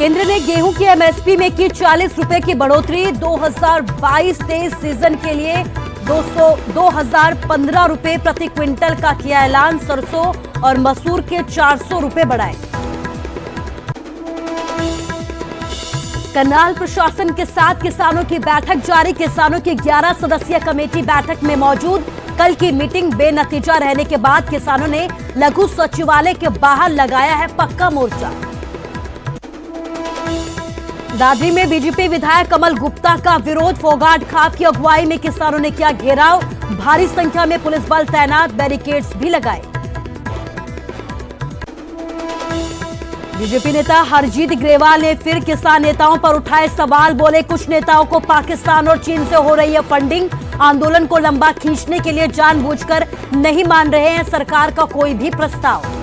केंद्र ने गेहूं की एमएसपी में की 40 रुपए की बढ़ोतरी। 2022-23 सीजन के लिए 2015 रुपए प्रति क्विंटल का किया ऐलान। सरसों और मसूर के 400 रुपए बढ़ाए। करनाल प्रशासन के साथ किसानों की बैठक जारी। किसानों की 11 सदस्यीय कमेटी बैठक में मौजूद। कल की मीटिंग बेनतीजा रहने के बाद किसानों ने लघु सचिवालय के बाहर लगाया है पक्का मोर्चा। दादरी में बीजेपी विधायक कमल गुप्ता का विरोध। फोगाट खाप की अगुवाई में किसानों ने किया घेराव। भारी संख्या में पुलिस बल तैनात, बैरिकेड्स भी लगाए। बीजेपी नेता हरजीत ग्रेवाल ने फिर किसान नेताओं पर उठाए सवाल। बोले कुछ नेताओं को पाकिस्तान और चीन से हो रही है फंडिंग। आंदोलन को लंबा खींचने के लिए जानबूझकर नहीं मान रहे हैं सरकार का कोई भी प्रस्ताव।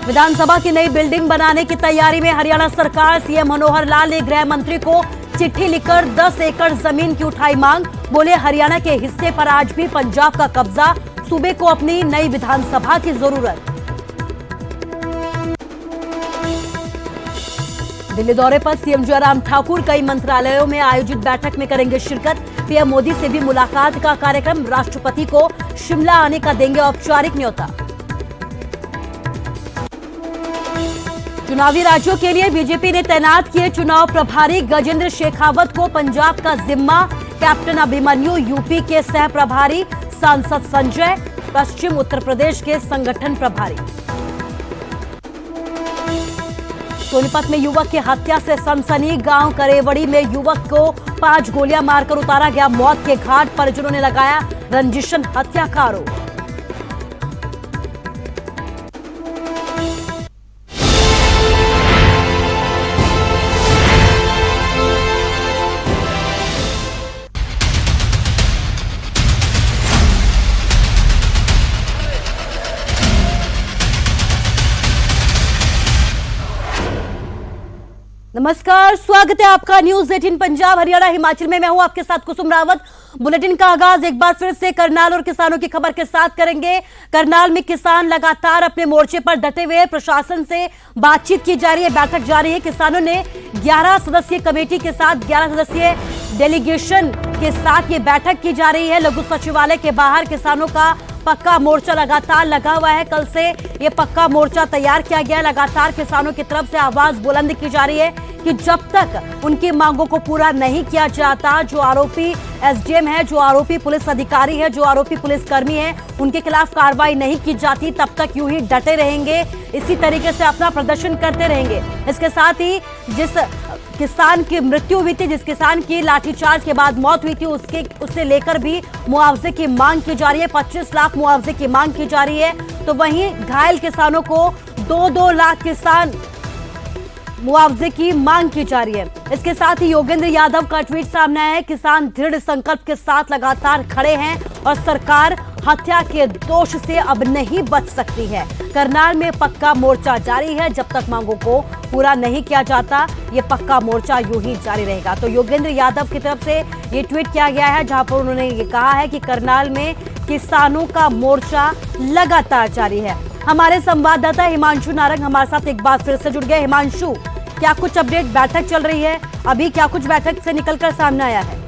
विधानसभा की नई बिल्डिंग बनाने की तैयारी में हरियाणा सरकार। सीएम मनोहर लाल ने गृह मंत्री को चिट्ठी लिखकर 10 एकड़ जमीन की उठाई मांग। बोले हरियाणा के हिस्से पर आज भी पंजाब का कब्जा। सूबे को अपनी नई विधानसभा की जरूरत। दिल्ली दौरे पर सीएम जयराम ठाकुर कई मंत्रालयों में आयोजित बैठक में करेंगे शिरकत। पीएम मोदी से भी मुलाकात का कार्यक्रम। राष्ट्रपति को शिमला आने का देंगे औपचारिक न्योता। चुनावी राज्यों के लिए बीजेपी ने तैनात किए चुनाव प्रभारी। गजेंद्र शेखावत को पंजाब का जिम्मा। कैप्टन अभिमन्यु यूपी के सह प्रभारी। सांसद संजय पश्चिम उत्तर प्रदेश के संगठन प्रभारी। सोनीपत में युवक की हत्या से सनसनी। गांव करेवड़ी में युवक को 5 गोलियां मारकर उतारा गया मौत के घाट। परिजनों ने लगाया रंजिशन हत्या का आरोप। नमस्कार, स्वागत है आपका न्यूज 18 पंजाब हरियाणा हिमाचल में। मैं हूं आपके साथ कुसुम रावत। बुलेटिन का आगाज एक बार फिर से करनाल और किसानों की खबर के साथ करेंगे। करनाल में किसान लगातार अपने मोर्चे पर डटे हुए। प्रशासन से बातचीत की जा रही है, बैठक जारी है। किसानों ने 11 सदस्यीय कमेटी के साथ 11 सदस्यीय डेलीगेशन के साथ ये बैठक की जा रही है। लघु सचिवालय के बाहर किसानों का पक्का मोर्चा लगातार लगा हुआ है। कल से ये पक्का मोर्चा तैयार किया गया है। लगातार किसानों की तरफ से आवाज बुलंद की जा रही है कि जब तक उनकी मांगों को पूरा नहीं किया जाता, जो आरोपी एसडीएम है, जो आरोपी पुलिस अधिकारी है, जो आरोपी पुलिसकर्मी है, उनके खिलाफ कार्रवाई नहीं की जाती, तब तक यूं ही डटे रहेंगे। इसी तरीके से अपना प्रदर्शन करते रहेंगे। इसके साथ ही जिस किसान की मृत्यु हुई थी, जिस किसान की लाठीचार्ज के बाद मौत हुई थी, उससे लेकर भी मुआवजे की मांग की जा रही है। 25 लाख मुआवजे की मांग की जा रही है। तो वहीं घायल किसानों को 2-2 लाख किसान मुआवजे की मांग की जा रही है। इसके साथ ही योगेंद्र यादव का ट्वीट सामने आया है। किसान दृढ़ संकल्प के साथ लगातार खड़े हैं और सरकार हत्या के दोष से अब नहीं बच सकती है। करनाल में पक्का मोर्चा जारी है। जब तक मांगों को पूरा नहीं किया जाता, ये पक्का मोर्चा यूं ही जारी रहेगा। तो योगेंद्र यादव की तरफ से ये ट्वीट किया गया है, जहां पर उन्होंने ये कहा है कि करनाल में किसानों का मोर्चा लगातार जारी है। हमारे संवाददाता हिमांशु नारंग हमारे साथ एक बार फिर से जुड़ गए। हिमांशु, क्या कुछ अपडेट? बैठक चल रही है अभी, क्या कुछ बैठक से निकलकर सामने आया है?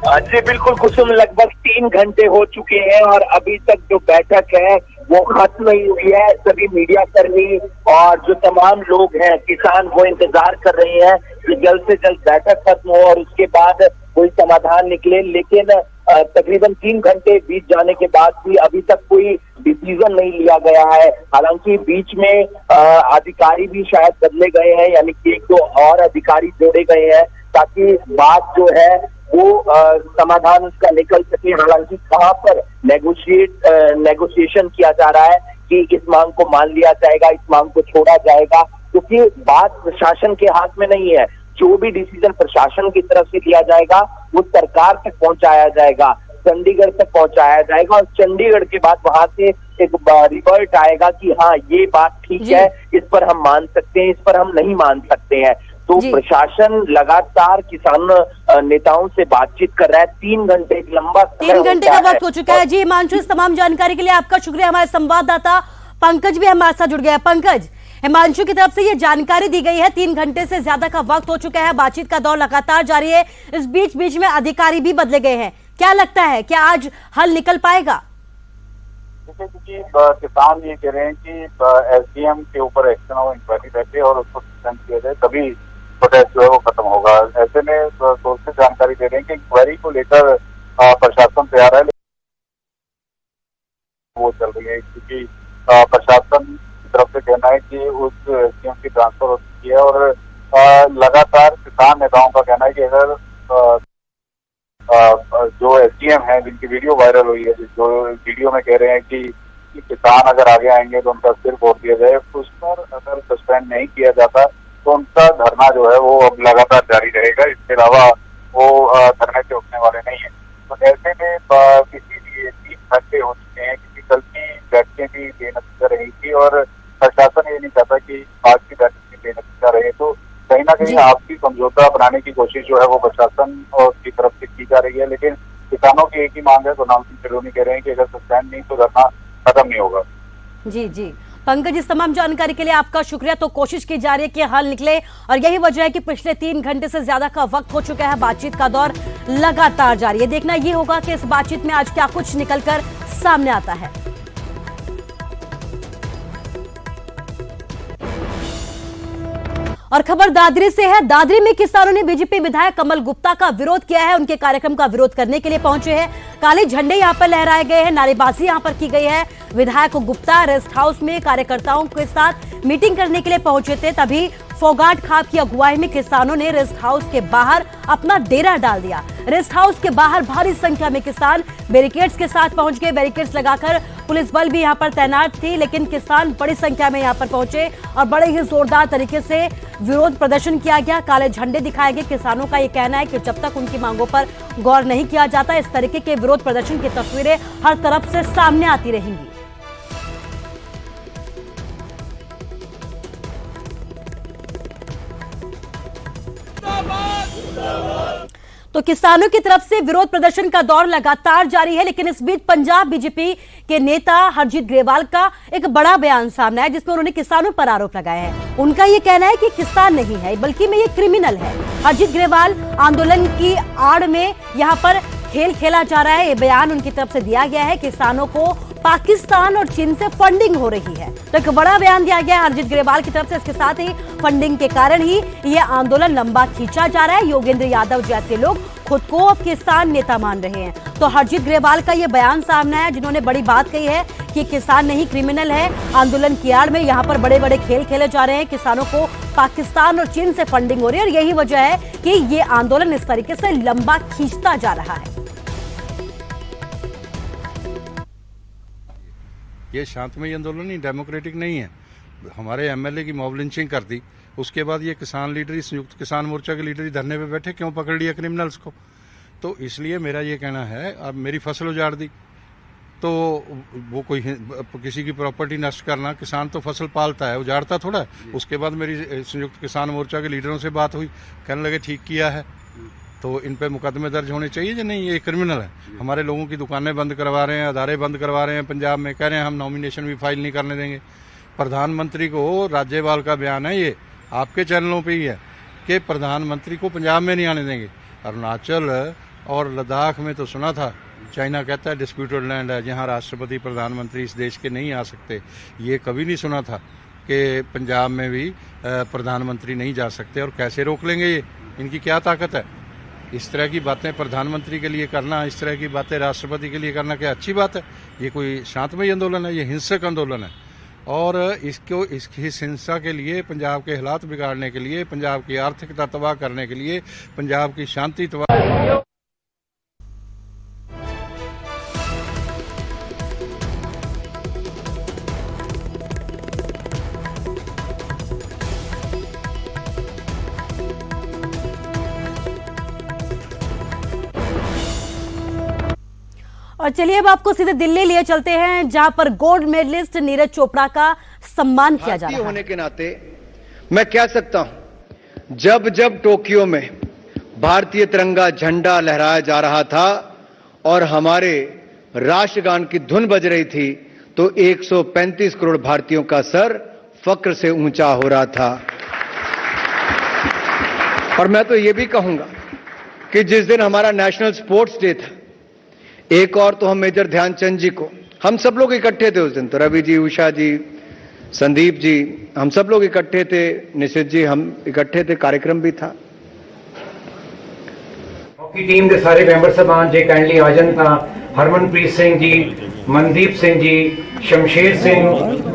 जी बिल्कुल कुसुम, लगभग 3 घंटे हो चुके हैं और अभी तक जो बैठक है वो खत्म नहीं हुई है। सभी मीडिया कर्मी और जो तमाम लोग हैं, किसान, वो इंतजार कर रहे हैं कि जल्द से जल्द बैठक खत्म हो और उसके बाद कोई समाधान निकले। लेकिन तकरीबन 3 घंटे बीत जाने के बाद भी अभी तक कोई डिसीजन नहीं लिया गया है। हालांकि बीच में अधिकारी भी शायद बदले गए हैं, यानी कि 1-2 और अधिकारी जोड़े गए हैं ताकि बात जो है वो समाधान उसका निकल सके। हालांकि कहाँ पर नेगोशिएशन किया जा रहा है कि इस मांग को मान लिया जाएगा, इस मांग को छोड़ा जाएगा, क्योंकि बात प्रशासन के हाथ में नहीं है। जो भी डिसीजन प्रशासन की तरफ से लिया जाएगा वो सरकार तक पहुंचाया जाएगा, चंडीगढ़ तक पहुंचाया जाएगा और चंडीगढ़ के बाद वहां से एक रिपोर्ट आएगा कि हाँ ये बात ठीक है, इस पर हम मान सकते हैं, इस पर हम नहीं मान सकते हैं। तो प्रशासन लगातार किसान नेताओं से बातचीत कर रहा है। 3 घंटे लंबा 3 घंटे का वक्त हो चुका है। जी हिमांशु, इस तमाम जानकारी के लिए आपका शुक्रिया। हमारे संवाददाता पंकज भी हमारे साथ जुड़ गया है। पंकज, हिमांशु की तरफ से ये जानकारी दी गई है। 3 घंटे से ज्यादा का वक्त हो चुका है, बातचीत का दौर लगातार जारी है। इस बीच बीच में अधिकारी भी बदले गए हैं। क्या लगता है, क्या आज हल निकल पाएगा? क्योंकि किसान ये कह रहे हैं कि एसडीएम के ऊपर एक्शन हो, इंक्वायरी बैठे और उसको सस्पेंड किया जाए, तभी प्रोटेस्ट जो है वो खत्म होगा। ऐसे में सोर्सेज जानकारी दे रहे हैं कि इंक्वायरी को लेकर प्रशासन तैयार है, वो चल रही है, क्योंकि प्रशासन की तरफ से कहना है कि उस एसडीएम की ट्रांसफर हो चुकी है और लगातार किसान नेताओं का कहना है कि अगर जो एसडीएम है जिनकी वीडियो वायरल हुई है, जो वीडियो में कह रहे हैं कि किसान अगर आगे आएंगे तो उनका सिर फोड़ दिया जाए, उस पर अगर सस्पेंड नहीं किया जाता तो उनका धरना जो है वो अब लगातार जारी रहेगा। इसके अलावा वो धरने से उठने वाले नहीं है। तो ऐसे में इसीलिए 3 घंटे हो चुके हैं, क्योंकि कल की बैठकें भी बेनतीजा रही थी और प्रशासन ये नहीं चाहता कि आज की बैठक भी बेनतीजा रहे। तो कहीं ना कहीं आपसी समझौता बनाने की कोशिश जो है वो प्रशासन और की तरफ से की जा रही है। लेकिन किसानों की एक ही मांग है, गुरनाम सिंह सिरोनी कह रहे हैं कि अगर सस्पेंड नहीं तो धरना खत्म नहीं होगा। जी पंकज, इस तमाम जानकारी के लिए आपका शुक्रिया। तो कोशिश की जा रही है कि हल निकले और यही वजह है कि पिछले 3 घंटे से ज्यादा का वक्त हो चुका है, बातचीत का दौर लगातार जारी है। देखना ये होगा कि इस बातचीत में आज क्या कुछ निकलकर सामने आता है। और खबर दादरी से है। दादरी में किसानों ने बीजेपी विधायक कमल गुप्ता का विरोध किया है। उनके कार्यक्रम का विरोध करने के लिए पहुंचे हैं। काले झंडे यहां पर लहराए गए हैं, नारेबाजी यहां पर की गई है। विधायक गुप्ता रेस्ट हाउस में कार्यकर्ताओं के साथ मीटिंग करने के लिए पहुंचे थे, तभी फोगाट खाप की अगुवाई में किसानों ने रेस्ट हाउस के बाहर अपना डेरा डाल दिया। रेस्ट हाउस के बाहर भारी संख्या में किसान बैरिकेड्स के साथ पहुंच गए। बैरिकेड्स लगाकर पुलिस बल भी यहां पर तैनात थी, लेकिन किसान बड़ी संख्या में यहां पर पहुंचे और बड़े ही जोरदार तरीके से विरोध प्रदर्शन किया गया। काले झंडे दिखाए गए। किसानों का यह कहना है कि जब तक उनकी मांगों पर गौर नहीं किया जाता, इस तरीके के विरोध प्रदर्शन की तस्वीरें हर तरफ से सामने आती रहेंगी। तो किसानों की तरफ से विरोध प्रदर्शन का दौर लगातार जारी है, लेकिन इस बीच पंजाब बीजेपी के नेता हरजीत ग्रेवाल का एक बड़ा बयान सामने आया, जिसमें उन्होंने किसानों पर आरोप लगाया है। उनका यह कहना है कि किसान नहीं है, बल्कि मैं ये क्रिमिनल है। हरजीत ग्रेवाल आंदोलन की आड़ में यहां पर खेल खेला जा रहा है, ये बयान उनकी तरफ से दिया गया है। किसानों को पाकिस्तान और चीन से फंडिंग हो रही है, तो एक बड़ा बयान दिया गया है हरजीत ग्रेवाल की तरफ से। इसके साथ ही फंडिंग के कारण ही ये आंदोलन लंबा खींचा जा रहा है। योगेंद्र यादव जैसे लोग खुद को अब किसान नेता मान रहे हैं। तो हरजीत ग्रेवाल का ये बयान सामने आया, जिन्होंने बड़ी बात कही है कि किसान नहीं क्रिमिनल है। आंदोलन की आड़ में यहाँ पर बड़े बड़े खेल खेले जा रहे हैं, किसानों को पाकिस्तान और चीन से फंडिंग हो रही है और यही वजह है कि ये आंदोलन इस तरीके से लंबा खींचता जा रहा है। ये शांतमय आंदोलन ही डेमोक्रेटिक नहीं है। हमारे एमएलए की मॉब लिंचिंग कर दी, उसके बाद ये किसान लीडर ही, संयुक्त किसान मोर्चा के लीडर ही धरने पे बैठे, क्यों पकड़ लिया क्रिमिनल्स को? तो इसलिए मेरा ये कहना है, अब मेरी फसल उजाड़ दी तो वो कोई किसी की प्रॉपर्टी नष्ट करना, किसान तो फसल पालता है, उजाड़ता थोड़ा। उसके बाद मेरी संयुक्त किसान मोर्चा के लीडरों से बात हुई, कहने लगे ठीक किया है, तो इन पे मुकदमे दर्ज होने चाहिए कि नहीं, ये क्रिमिनल है। हमारे लोगों की दुकानें बंद करवा रहे हैं, अदारे बंद करवा रहे हैं पंजाब में, कह रहे हैं हम नॉमिनेशन भी फाइल नहीं करने देंगे। प्रधानमंत्री को, राज्यपाल का बयान है, ये आपके चैनलों पे ही है कि प्रधानमंत्री को पंजाब में नहीं आने देंगे। अरुणाचल और लद्दाख में तो सुना था, चाइना कहता है डिस्प्यूटेड लैंड है, जहाँ राष्ट्रपति प्रधानमंत्री इस देश के नहीं आ सकते। ये कभी नहीं सुना था कि पंजाब में भी प्रधानमंत्री नहीं जा सकते। और कैसे रोक लेंगे ये, इनकी क्या ताकत है? इस तरह की बातें प्रधानमंत्री के लिए करना, इस तरह की बातें राष्ट्रपति के लिए करना क्या अच्छी बात है? ये कोई शांतमय आंदोलन है? ये हिंसक आंदोलन है। और इस हिंसा के लिए, पंजाब के हालात बिगाड़ने के लिए, पंजाब की आर्थिकता तबाह करने के लिए, पंजाब की शांति तबाह। और चलिए अब आपको सीधे दिल्ली लिए चलते हैं, जहां पर गोल्ड मेडलिस्ट नीरज चोपड़ा का सम्मान किया जा रहा है। होने के नाते मैं कह सकता हूं, जब जब टोक्यो में भारतीय तिरंगा झंडा लहराया जा रहा था और हमारे राष्ट्रगान की धुन बज रही थी, तो 135 करोड़ भारतीयों का सर फक्र से ऊंचा हो रहा था। और मैं तो ये भी कहूंगा कि जिस दिन हमारा नेशनल स्पोर्ट्स डे था, एक और तो हम मेजर ध्यानचंद जी को, हम सब लोग इकट्ठे थे उस दिन, तो रवि जी, उषा जी, संदीप जी, हम सब लोग इकट्ठे थे, निशित जी हम इकट्ठे थे, कार्यक्रम भी था। हॉकी टीम के सारे मेंबर साहबान जे काइंडली आ जान तां हरमनप्रीत सिंह जी, मनदीप सिंह जी, शमशेर सिंह,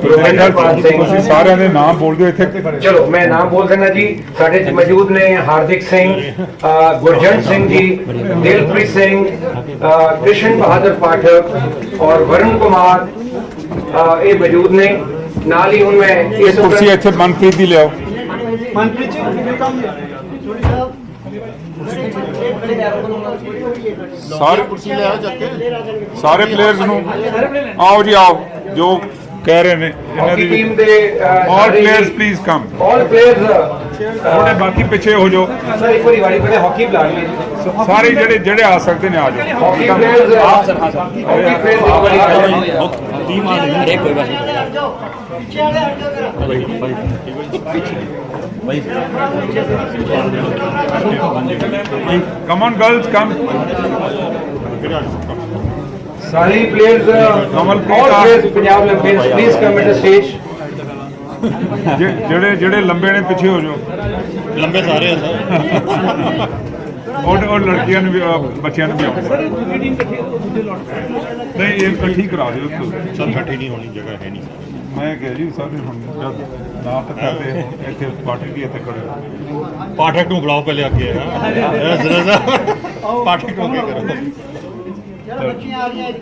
रोहिंदरपाल सिंह, सारे ने नाम बोल दो इथे। चलो मैं नाम बोल देना जी। साडे च मौजूद ने हार्दिक सिंह, गुरजंट सिंह जी, दिलप्रीत सिंह, कृष्ण बहादुर पाठक और वरुण कुमार ये मौजूद ने। नाल ही हुण मैं इस कुर्सी इथे मनप्रीत दी लियाओ। सारे प्लेयर्स नु आओ जी, आओ जो कह रहे ने hockey team they all players please come. All players थोड़े बाकी पीछे हो जाओ। सर एक बारी वारी पहले हॉकी बुला लीजिए। सारे जेड़े जेड़े आ सकते ने आ जाओ। हॉकी प्लेयर्स हॉकी प्लेयर्स एक बारी आ जाओ। टीम आ रही है, कोई बात नहीं। Come on girls come. सारी players all players Punjab Olympians please come at the stage. जेड़े जेड़े लंबे ने पीछे हो जाओ। लंबे सारे हैं सर। और लड़कियां ने भी बच्चियां ने भी आओ। नहीं ये इकट्ठी करा दियो सर, इकट्ठी नहीं होनी, जगह है नहीं। मैं कह जी सर हम जब ना तो करते इतने पाठक भी इतने खड़े। पाठक ਨੂੰ ਬੁਲਾਓ ਪਹਿਲੇ ਅੱਗੇ ਜ਼ਰਾ ਪਾਠਕ ਨੂੰ ਅੱਗੇ ਕਰੋ।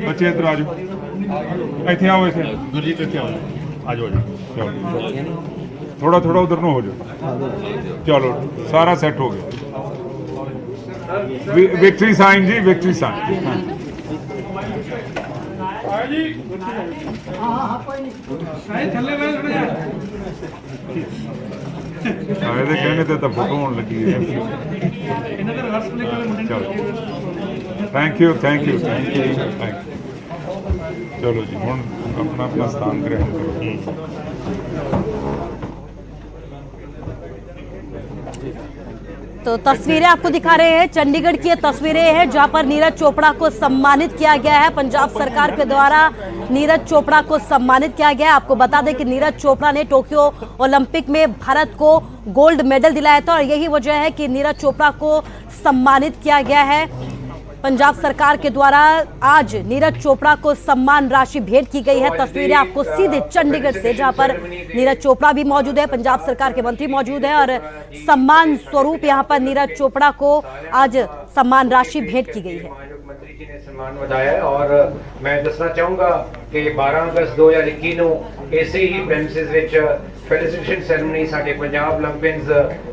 बच्चे इधर आ जाओ, इतने आओ इतने। ਗੁਰਜੀਤ ਇੱਥੇ ਆਓ, ਆ ਜਾਓ चलो थोड़ा थोड़ा उधर न हो जाओ। चलो सारा सेट हो गया। विक्ट्री साइन जी, विक्ट्री साइन। कहने तो फोटो होने लगी है। Thank you thank you thank you thank you. चलो जी हुण अपना अपना स्थान ग्रहण करो। तो तस्वीरें आपको दिखा रहे हैं, चंडीगढ़ की ये तस्वीरें हैं जहां पर नीरज चोपड़ा को सम्मानित किया गया है। पंजाब सरकार के द्वारा नीरज चोपड़ा को सम्मानित किया गया है। आपको बता दें कि नीरज चोपड़ा ने टोक्यो ओलंपिक में भारत को गोल्ड मेडल दिलाया था और यही वजह है कि नीरज चोपड़ा को सम्मानित किया गया है। पंजाब सरकार के द्वारा आज नीरज चोपड़ा को सम्मान राशि भेंट की गई है। तस्वीरें आपको सीधे चंडीगढ़ से, जहां पर नीरज चोपड़ा भी मौजूद है, पंजाब सरकार के मंत्री मौजूद है और सम्मान स्वरूप यहां पर नीरज चोपड़ा को आज सम्मान राशि भेंट की गई है। मंत्री जी ने सम्मान बताया और मैं दसना चाहूंगा कि 12 अगस्त 2021 ਨੂੰ ਇਸੇ ਹੀ ਪ੍ਰੈਮਿਸਿਸ ਵਿੱਚ ਫੈਲੀਸੀਟੇਸ਼ਨ ਸੈਰੇਮਨੀ ਸਾਡੇ ਪੰਜਾਬ 올림픽ਸ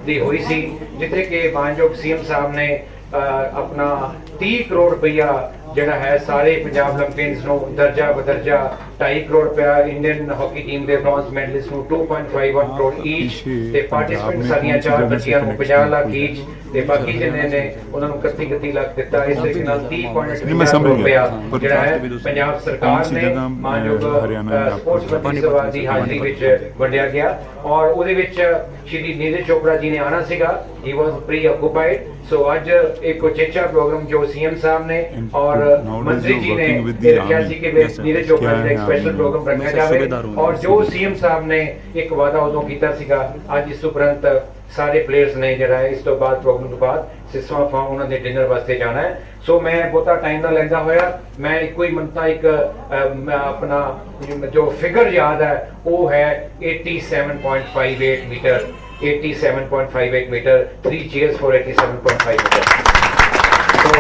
ਦੀ ਹੋਈ ਸੀ, ਜਿੱਥੇ ਕਿ ਮਾਨਯੋਗ ਸੀਐਮ ਸਾਹਿਬ ਨੇ अपना 30 करोड़ रुपया ਜਿਹੜਾ ਹੈ ਸਾਰੇ ਪੰਜਾਬ 올림픽ਸ ਨੂੰ ਦਰਜਾ ਬਦਰਜਾ 2.5 ਕਰੋੜ ਰੁਪਇਆ ਇੰਡੀਅਨ ਹਾਕੀ ਟੀਮ ਦੇ ਬ੍ਰੌਂਜ਼ ਮੈਡਲਿਸਟ ਨੂੰ 2.51 ਕਰੋੜ ਈਚ ਤੇ ਪਾਰਟਿਸਪੈਂਟ ਸਾਰੀਆਂ 4 ਬੱਚੀਆਂ ਨੂੰ 50 ਲੱਖ ਈਚ ਤੇ ਬਾਕੀ ਜਿੰਨੇ ਨੇ ਉਹਨਾਂ ਨੂੰ 31 ਲੱਖ ਦਿੱਤਾ। ਇਸ ਤਰੀਕੇ ਨਾਲ 30.50 ਕਰੋੜ ਰੁਪਇਆ ਜਿਹੜਾ ਹੈ ਪੰਜਾਬ ਸਰਕਾਰ ਨੇ ਮਾਨਯੋਗ ਸਪੋਰਟਸ ਮੰਤਰੀ ਸਭਾ ਦੀ ਹਾਜ਼ਰੀ ਵਿੱਚ ਵੰਡਿਆ ਗਿਆ ਔਰ ਉਹਦੇ ਵਿੱਚ ਸ਼੍ਰੀ ਨੀਰਜ ਚੋਪੜਾ ਜੀ ਨੇ ਆਣਾ ਸੀਗਾ। ਹੀ ਵਾਸ ਪ੍ਰੀ ਆਕੂਪਾਈਡ। ਸੋ ਅੱਜ ਇੱਕ ਉਚੇਚਾ ਪ੍ਰੋਗਰਾਮ ਜੋ ਸੀਐਮ ਸਾਹਿਬ ਨੇ ਔਰ मंत्री जी ने रखा सी कि नीरज चोपड़ा जी एक स्पेशल प्रोग्राम रखा जाए और जो सीएम साहब ने एक वादा उदों कीता सीगा, आज इस उपरंत सारे प्लेयर्स ने जरा इस तो बाद प्रोग्राम तो बाद सिसवा फार्म उन्होंने डिनर वास्ते जाना है। सो मैं बहुता टाइम ना लेंदा होया मैं एक ही मनता एक अपना जो फिगर याद है वो है 87.58 metre 87.58 metre 3 cheers for 87.5 metre. So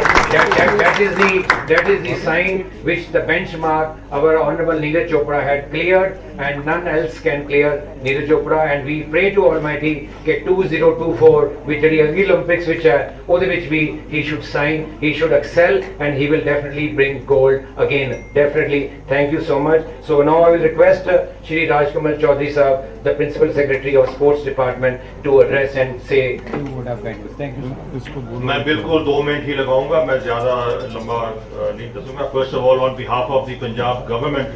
that is the sign which the benchmark our honorable Neeraj Chopra had cleared and none else can clear Neeraj Chopra, and we pray to Almighty that 2024 which the Olympics which है ਉਹਦੇ ਵਿੱਚ भी he should sign, he should excel and he will definitely bring gold again, definitely। Thank you so much। So now I will request Shri Rajkamal Chaudhary Sahab, the Principal Secretary of Sports Department, to address and say two word of kindness। Thank you। मैं बिल्कुल 2 minute ही लगाऊंगा, मैं ज़्यादा लंबा नहीं दसूंगा। First of all on behalf of the Punjab government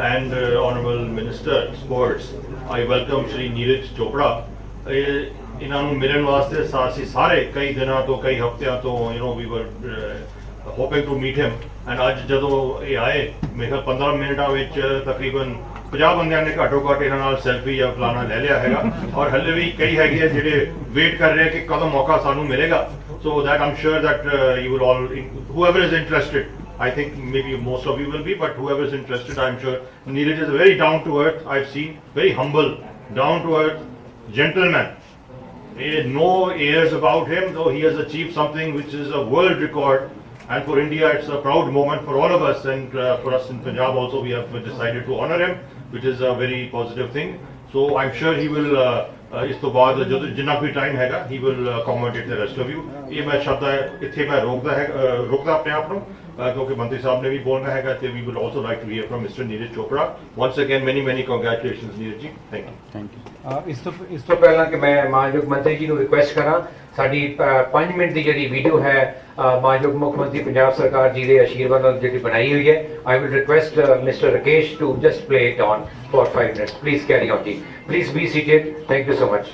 and Honorable Minister Sports, I welcome Shri Neeraj Chopra इन्हों मिलने वास्ते सासी सारे कई दिनों तो कई हफ्तियां तो we were hoping to meet him and अज जो ये आए मेरे 15 मिनटा तकरीबन 50 बंदियां ने घट्टो घट इन्होंने सैल्फी या फलाना ले लिया है और हले भी कई है जो वेट कर रहे हैं कि कदों मौका सानू मिलेगा so that I'm sure that you will all whoever is interested I think maybe most of you will be but whoever is interested I'm sure Neeraj is a very down to earth I've seen very humble down to earth gentleman no airs about him though he has achieved something which is a world record and for India it's a proud moment for all of us and for us in Punjab also we have decided to honor him which is a very positive thing so I'm sure he will इस तो बाद जो जिन्ना भी time हैगा he will accommodate the rest of you ये मैं शब्द इत्थे मैं रोकदा अपने आप को क्योंकि मंत्री साहब ने भी बोलना हैगा ते we will also like to hear from mister Neeraj Chopra once again many congratulations Neeraj ji thank you इस तो पहला कि मैं मानयोग मंत्री जी ਨੂੰ रिक्वेस्ट करा ਸਾਡੀ 5 ਮਿੰਟ ਦੀ ਜਿਹੜੀ ਵੀਡੀਓ ਹੈ ਮਾਨਯੋਗ ਮੁੱਖ ਮੰਤਰੀ ਪੰਜਾਬ ਸਰਕਾਰ ਜੀ ਦੇ ਆਸ਼ੀਰਵਾਦ ਨਾਲ ਜਿਹੜੀ ਬਣਾਈ ਹੋਈ ਹੈ I will request Mr. Rakesh to just play it on for 5 minutes please carry on ji please be seated thank you so much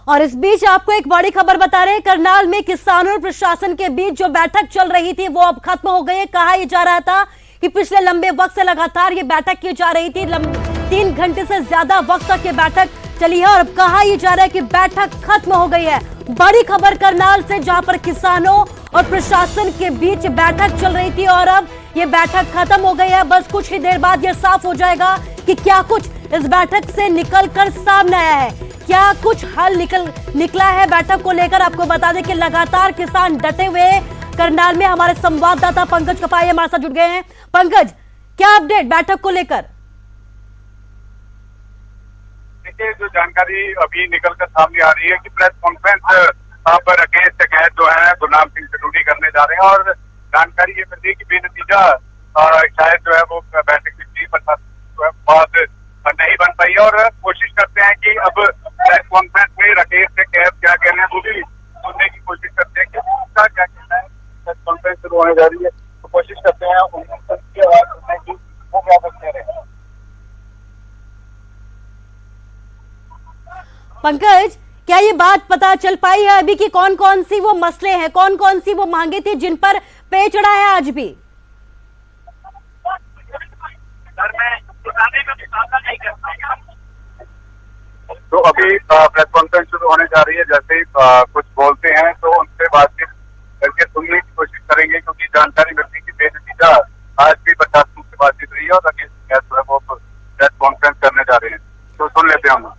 और इस बीच आपको एक बड़ी खबर बता रहे हैं करनाल में किसानों और प्रशासन के बीच जो बैठक चल रही थी वो अब खत्म हो गई है कहा यह जा रहा था कि पिछले लंबे वक्त से लगातार ये बैठक की जा रही थी 3 घंटे से ज्यादा वक्त तक ये बैठक चली है और अब कहा यह जा रहा है कि बैठक खत्म हो गई है बड़ी खबर करनाल से जहां पर किसानों और प्रशासन के बीच बैठक चल रही थी और अब ये बैठक खत्म हो गई है बस कुछ ही देर बाद ये साफ हो जाएगा कि क्या कुछ इस बैठक से निकलकर सामने आया है क्या कुछ हल निकला है बैठक को लेकर आपको बता दें कि लगातार किसान डटे हुए करनाल में हमारे संवाददाता पंकज कपाई हमारे साथ जुड़ गए हैं पंकज क्या अपडेट बैठक को लेकर देखिए जो जानकारी अभी निकलकर सामने आ रही है कि प्रेस कॉन्फ्रेंस वहां पर राकेश टिकैत जो है गुरनाम सिंह चटूडी करने जा रहे हैं और जानकारी ये मिल रही है कि बेनतीजा शायद जो है वो बैठक बात नहीं बन पाई है और कोशिश करते हैं कि अब प्रेस कॉन्फ्रेंस में राकेश टिकैत क्या कह रहे हैं वो भी सुनने की कोशिश करते हैं कि उसका क्या कहना है प्रेस कॉन्फ्रेंस शुरू होने जा रही है तो कोशिश करते हैं वो क्या कह रहे हैं पंकज क्या ये बात पता चल पाई है अभी कि कौन कौन सी वो मसले हैं कौन कौन सी वो मांगे थी जिन पर पे चढ़ा है आज भी तो अभी प्रेस कॉन्फ्रेंस शुरू होने जा रही है जैसे ही कुछ बोलते हैं तो उनसे बातचीत करके सुनने की कोशिश करेंगे क्योंकि जानकारी मिलती है कि बेनतीजा आज भी प्रशासन से बातचीत रही है और राकेश टिकैत जो है वो प्रेस कॉन्फ्रेंस करने जा रहे हैं तो सुन लेते हैं हम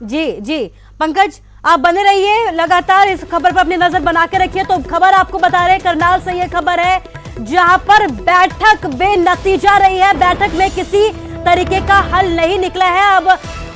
जी पंकज आप बने रहिए लगातार इस खबर पर अपनी नजर बना के रखिए तो खबर आपको बता रहे हैं करनाल से ये खबर है जहां पर बैठक बेनतीजा रही है बैठक में किसी तरीके का हल नहीं निकला है अब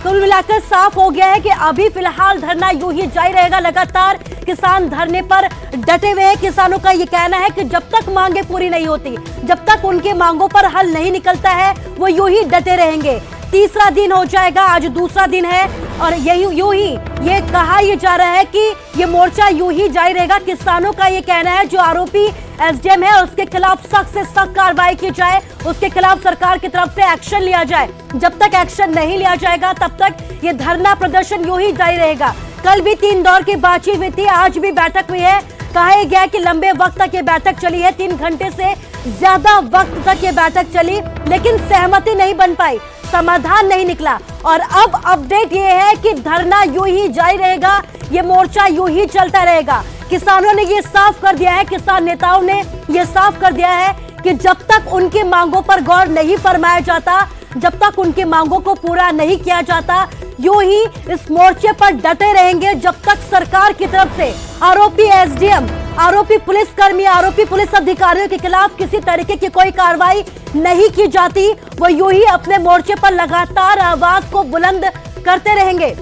कुल मिलाकर साफ हो गया है कि अभी फिलहाल धरना यूं ही जारी रहेगा लगातार किसान धरने पर डटे हुए हैं किसानों का ये कहना है कि जब तक मांगे पूरी नहीं होती जब तक उनके मांगों पर हल नहीं निकलता है वो यूं ही डटे रहेंगे तीसरा दिन हो जाएगा आज दूसरा दिन है और यूं ही ये कहा यह जा रहा है कि ये मोर्चा यूं ही जारी रहेगा किसानों का ये कहना है जो आरोपी एसडीएम है उसके खिलाफ सख्त से सख्त कार्रवाई की जाए उसके खिलाफ सरकार की तरफ से एक्शन लिया जाए जब तक एक्शन नहीं लिया जाएगा तब तक ये धरना प्रदर्शन यूं ही जारी रहेगा कल भी 3 दौर की बातचीत हुई थी आज भी बैठक हुई है कहा गया कि लंबे वक्त तक ये बैठक चली है 3 घंटे से ज्यादा वक्त तक ये बैठक चली लेकिन सहमति नहीं बन पाई समाधान नहीं निकला और अब अपडेट ये है कि धरना यूं ही जारी रहेगा ये मोर्चा यूं ही चलता रहेगा किसानों ने ये साफ कर दिया है किसान नेताओं ने ये साफ कर दिया है कि जब तक उनकी मांगों पर गौर नहीं फरमाया जाता जब तक उनकी मांगों को पूरा नहीं किया जाता यूं ही इस मोर्चे पर डटे रहेंगे जब तक सरकार की तरफ से आरोपी एसडीएम आरोपी पुलिसकर्मी आरोपी पुलिस अधिकारियों के खिलाफ किसी तरीके की कोई कार्रवाई नहीं की जाती वो यूं ही अपने मोर्चे पर लगातार आवाज को बुलंद करते रहेंगे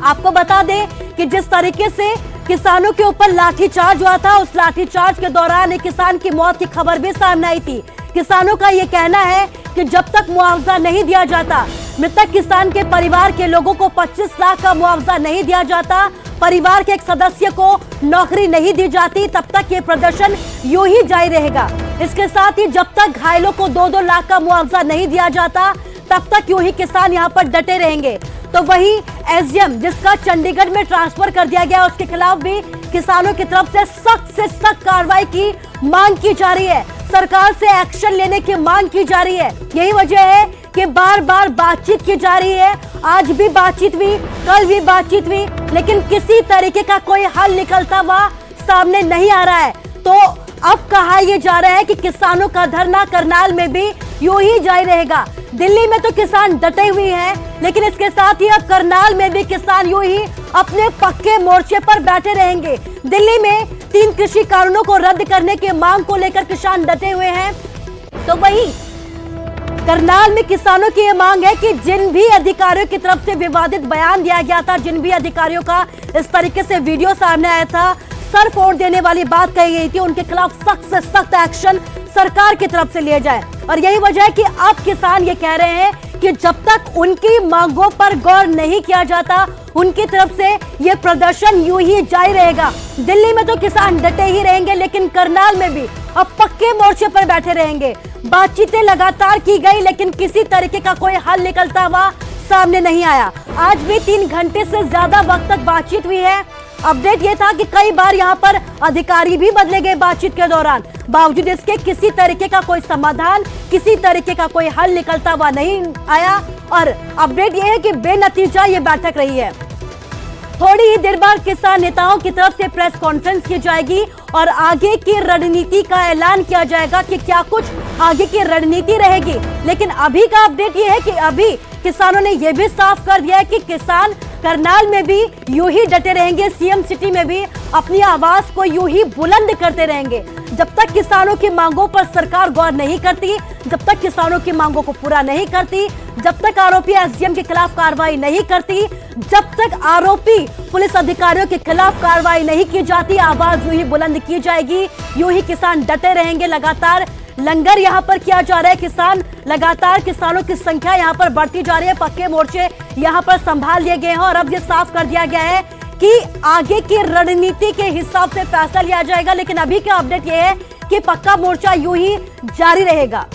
आपको बता दें कि जिस तरीके से किसानों के ऊपर लाठीचार्ज हुआ था उस लाठीचार्ज के दौरान एक किसान की मौत की खबर भी सामने आई थी किसानों का ये कहना है कि जब तक मुआवजा नहीं दिया जाता, मृतक किसान के परिवार के लोगों को 25 लाख का मुआवजा नहीं दिया जाता, परिवार के एक सदस्य को नौकरी नहीं दी जाती, तब तक ये प्रदर्शन यूं ही जारी रहेगा। इसके साथ ही जब तक घायलों को 2-2 लाख का मुआवजा नहीं दिया जाता, तब तक यूं ही किसान यहाँ पर डटे रहेंगे। तो वही एसडीएम जिसका चंडीगढ़ में ट्रांसफर कर दिया गया, उसके खिलाफ भी किसानों की तरफ से सख्त कार्रवाई की मांग की जा रही है, सरकार से एक्शन लेने की मांग की जा रही है। यही वजह है कि बार बार बातचीत की जा रही है। आज भी बातचीत हुई, कल भी बातचीत हुई, लेकिन किसी तरीके का कोई हल निकलता हुआ सामने नहीं आ रहा है। तो अब कहा यह जा रहा है कि किसानों का धरना करनाल में भी यूं ही जारी रहेगा। दिल्ली में तो किसान डटे हुए हैं, लेकिन इसके साथ ही अब करनाल में भी किसान यूं ही अपने पक्के मोर्चे पर बैठे रहेंगे। दिल्ली में 3 कृषि कानूनों को रद्द करने की मांग को लेकर किसान डटे हुए हैं। तो वही करनाल में किसानों की यह मांग है कि जिन भी अधिकारियों की तरफ से विवादित बयान दिया गया था, जिन भी अधिकारियों का इस तरीके से वीडियो सामने आया था, सर फोड़ देने वाली बात कही गई थी, उनके खिलाफ सख्त से सख्त एक्शन सरकार की तरफ से लिया जाए। और यही वजह है कि अब किसान ये कह रहे हैं कि जब तक उनकी मांगों पर गौर नहीं किया जाता, उनकी तरफ से ये प्रदर्शन यूं ही जारी रहेगा। दिल्ली में तो किसान डटे ही रहेंगे, लेकिन करनाल में भी अब पक्के मोर्चे पर बैठे रहेंगे। बातचीतें लगातार की गई, लेकिन किसी तरीके का कोई हल निकलता हुआ सामने नहीं आया। आज भी 3 घंटे से ज्यादा वक्त तक बातचीत हुई है। अपडेट ये था कि कई बार यहाँ पर अधिकारी भी बदले गए बातचीत के दौरान, बावजूद इसके किसी तरीके का कोई समाधान, किसी तरीके का कोई हल निकलता हुआ नहीं आया। और अपडेट ये है कि बेनतीजा ये बैठक रही है। थोड़ी ही देर बाद किसान नेताओं की तरफ से प्रेस कॉन्फ्रेंस की जाएगी और आगे की रणनीति का ऐलान किया जाएगा कि क्या कुछ आगे की रणनीति रहेगी। लेकिन अभी का अपडेट ये है कि अभी किसानों ने यह भी साफ कर दिया है कि किसान करनाल में भी यूं ही डटे रहेंगे, सीएम सिटी में भी अपनी आवाज को यूं ही बुलंद करते रहेंगे। जब तक किसानों की मांगों पर सरकार गौर नहीं करती, जब तक किसानों की मांगों को पूरा नहीं करती, जब तक आरोपी एसडीएम के खिलाफ कार्रवाई नहीं करती, जब तक आरोपी पुलिस अधिकारियों के खिलाफ कार्रवाई नहीं की जाती, आवाज यूं ही बुलंद की जाएगी। यूं ही किसान डटे रहेंगे। लगातार लंगर यहाँ पर किया जा रहा है। किसान लगातार, किसानों की संख्या यहाँ पर बढ़ती जा रही है। पक्के मोर्चे यहाँ पर संभाल लिए गए हैं और अब ये साफ कर दिया गया है कि आगे की रणनीति के हिसाब से फैसला लिया जाएगा। लेकिन अभी का अपडेट ये है कि पक्का मोर्चा यूं ही जारी रहेगा।